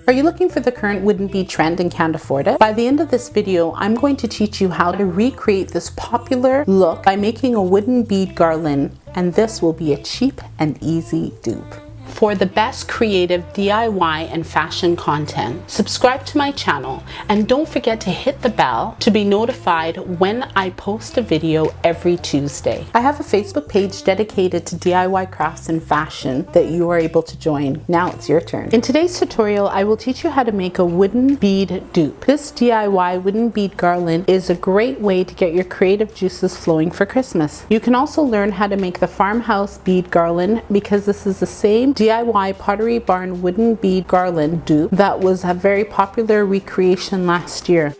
Are you looking for the current wooden bead trend and can't afford it? By the end of this video, I'm going to teach you how to recreate this popular look by making a wooden bead garland, and this will be a cheap and easy dupe. For the best creative DIY and fashion content, subscribe to my channel and don't forget to hit the bell to be notified when I post a video every Tuesday. I have a Facebook page dedicated to DIY crafts and fashion that you are able to join. Now it's your turn. In today's tutorial, I will teach you how to make a wooden bead dupe. This DIY wooden bead garland is a great way to get your creative juices flowing for Christmas. You can also learn how to make the Farmhouse bead garland because this is the same DIY Pottery Barn Wooden bead garland dupe that was a very popular recreation last year.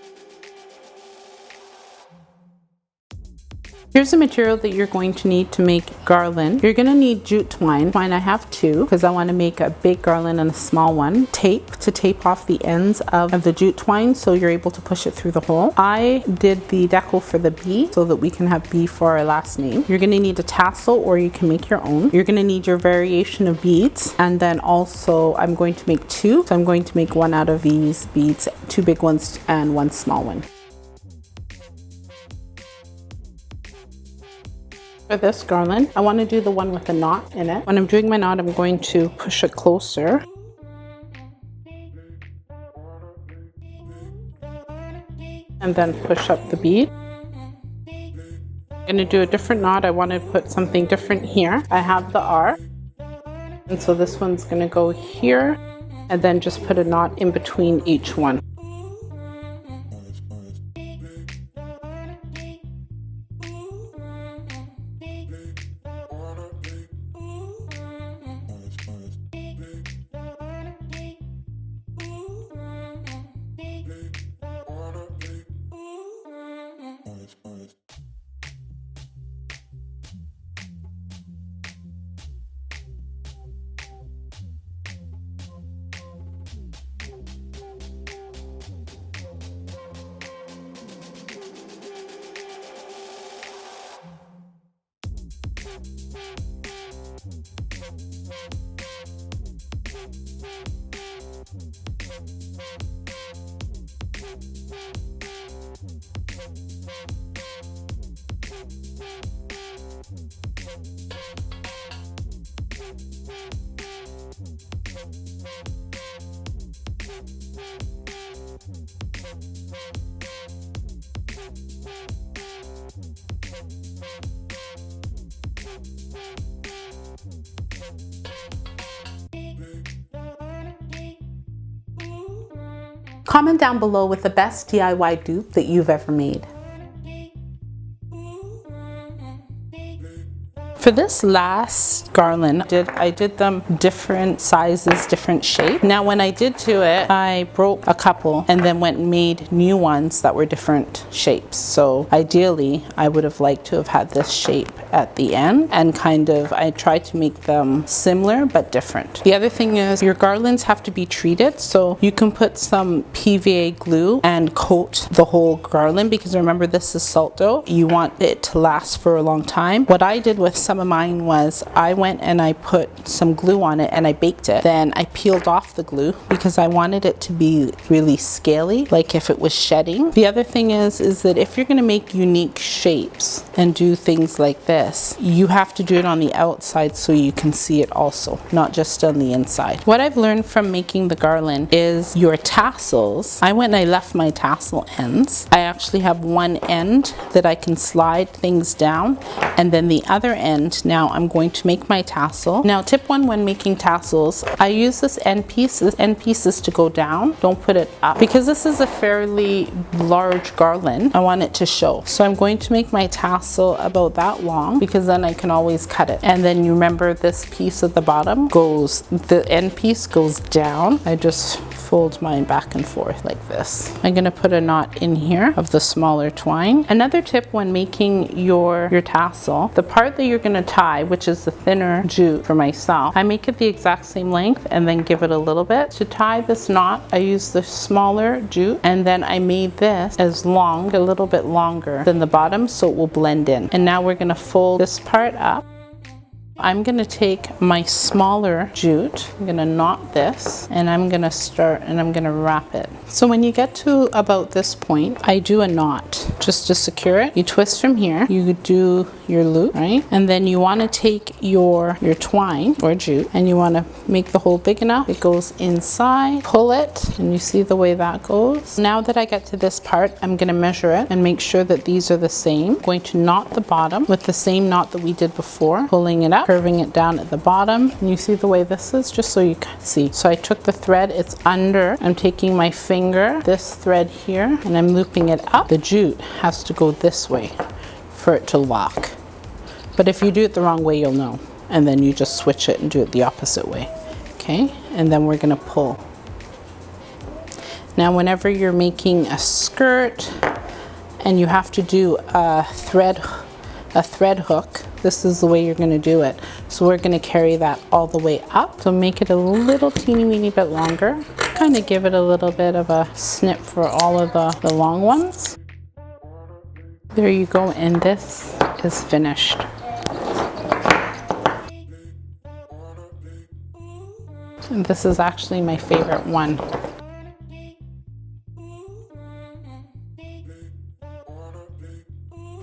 Here's the material that you're going to need to make garland. You're going to need jute twine. I have two because I want to make a big garland and a small one. Tape to tape off the ends of the jute twine so you're able to push it through the hole. I did the decal for the B so that we can have B for our last name. You're going to need a tassel or you can make your own. You're going to need your variation of beads, and then also I'm going to make two. So I'm going to make one out of these beads, two big ones and one small one. For this garland, I want to do the one with the knot in it. When I'm doing my knot, I'm going to push it closer. And then push up the bead. I'm going to do a different knot. I want to put something different here. I have the R. And so this one's going to go here. And then just put a knot in between each one. Comment down below with the best DIY dupe that you've ever made. For this last garland, I did them different sizes, different shape. Now when I did do it, I broke a couple and then went and made new ones that were different shapes. So ideally, I would have liked to have had this shape at the end, and I tried to make them similar but different. The other thing is your garlands have to be treated, so you can put some PVA glue and coat the whole garland, because remember this is salt dough. You want it to last for a long time. What I did with some of mine was I went and I put some glue on it and I baked it. Then I peeled off the glue because I wanted it to be really scaly, like if it was shedding. The other thing is that if you're going to make unique shapes and do things like this, you have to do it on the outside so you can see it also, not just on the inside. What I've learned from making the garland is your tassels. I went and I left my tassel ends. I actually have one end that I can slide things down, and then the other end, now I'm going to make my tassel. Now tip one when making tassels, I use this end piece. This end piece is to go down, don't put it up, because this is a fairly large garland. I want it to show. So I'm going to make my tassel about that long, because then I can always cut it. And then you remember this piece at the bottom goes, the end piece goes down. I just fold mine back and forth like this. I'm going to put a knot in here of the smaller twine. Another tip when making your tassel, the part that you're going to tie, which is the thinner jute for myself, I make it the exact same length and then give it a little bit. To tie this knot, I use the smaller jute, and then I made this as long, a little bit longer than the bottom, so it will blend in. And now we're going to fold this part up I'm gonna take my smaller jute, I'm gonna knot this, and I'm gonna start and I'm gonna wrap it. So when you get to about this point, I do a knot just to secure it. You twist from here, you do your loop, right? And then you wanna take your twine or jute and you wanna make the hole big enough. It goes inside, pull it, and you see the way that goes. Now that I get to this part, I'm gonna measure it and make sure that these are the same. I'm going to knot the bottom with the same knot that we did before, pulling it up, curving it down at the bottom. And you see the way this is, just so you can see. So I took the thread, it's under. I'm taking my finger, this thread here, and I'm looping it up. The jute has to go this way for it to lock. But if you do it the wrong way, you'll know. And then you just switch it and do it the opposite way. Okay, and then we're gonna pull. Now whenever you're making a skirt and you have to do a thread hook, this is the way you're gonna do it. So we're gonna carry that all the way up. So make it a little teeny weeny bit longer. Kind of give it a little bit of a snip for all of the long ones. There you go, and this is finished. And this is actually my favorite one.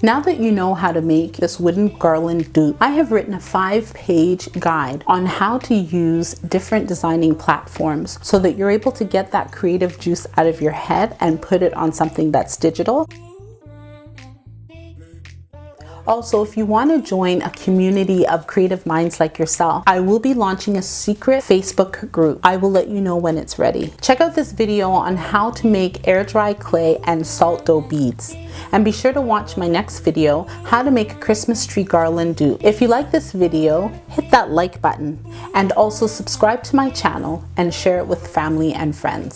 Now that you know how to make this wooden garland dupe, I have written a 5-page guide on how to use different designing platforms so that you're able to get that creative juice out of your head and put it on something that's digital. Also, if you want to join a community of creative minds like yourself, I will be launching a secret Facebook group. I will let you know when it's ready. Check out this video on how to make air dry clay and salt dough beads. And be sure to watch my next video, how to make a Christmas tree garland dupe. If you like this video, hit that like button and also subscribe to my channel and share it with family and friends.